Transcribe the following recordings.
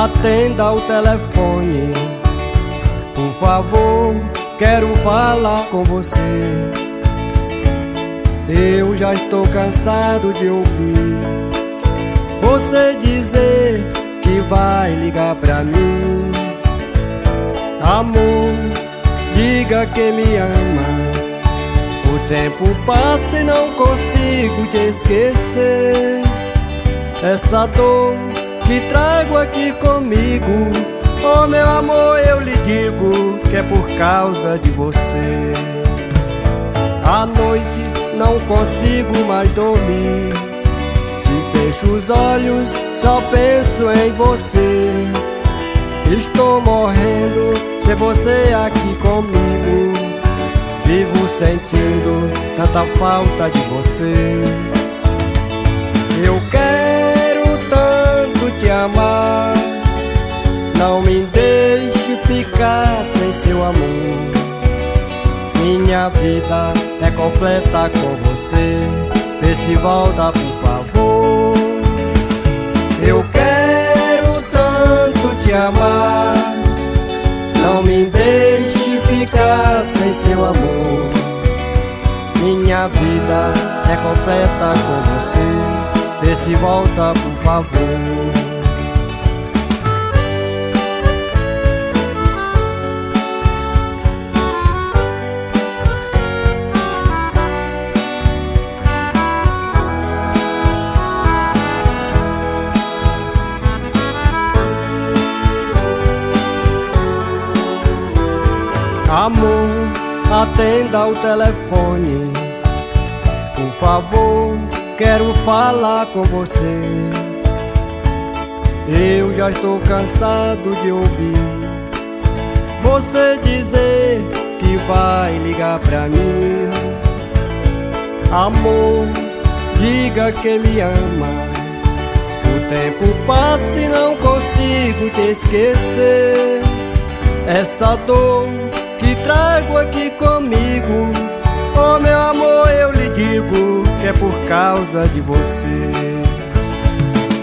atenda o telefone. Por favor, quero falar com você. Eu já estou cansado de ouvir você dizer que vai ligar pra mim. Amor, diga que me ama. O tempo passa e não consigo te esquecer. Essa dor que trago aqui comigo, oh meu amor, eu lhe digo que é por causa de você. À noite não consigo mais dormir. Se fecho os olhos, só penso em você. Estou morrendo sem você aqui comigo. Vivo sentindo tanta falta de você. Eu quero tanto te amar, não me deixe ficar sem seu amor. Minha vida é completa com você. Vê se volta, por favor. Eu quero tanto te amar, não me deixe ficar sem seu amor. Minha vida é completa com você. Vê se volta, por favor. Amor, atenda o telefone. Por favor, quero falar com você. Eu já estou cansado de ouvir você dizer que vai ligar pra mim. Amor, diga que me ama. O tempo passa e não consigo te esquecer. Essa dor que trago aqui comigo, oh meu amor, eu lhe digo que é por causa de você.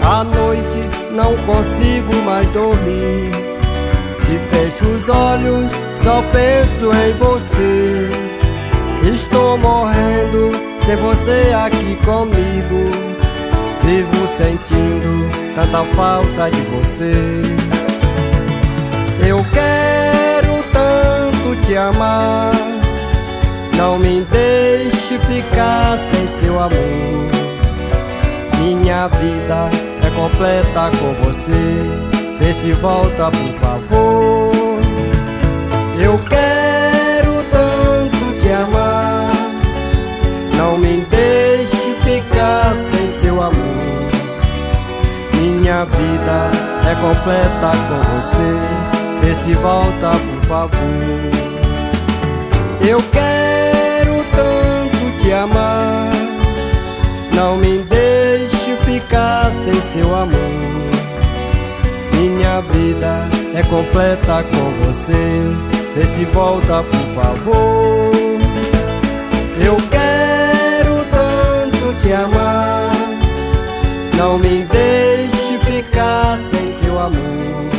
À noite não consigo mais dormir. Se fecho os olhos, só penso em você. Estou morrendo sem você aqui comigo. Vivo sentindo tanta falta de você. Eu quero tanto te amar, não me deixe ficar sem seu amor. Minha vida é completa com você. Vê se volta, por favor. Eu quero tanto te amar, não me deixe ficar sem seu amor. Minha vida é completa com você. Vê se volta, por favor. Eu quero tanto te amar, não me deixe ficar sem seu amor. Minha vida é completa com você. Vê se volta, por favor. Eu quero tanto te amar, não me deixe ficar sem seu amor.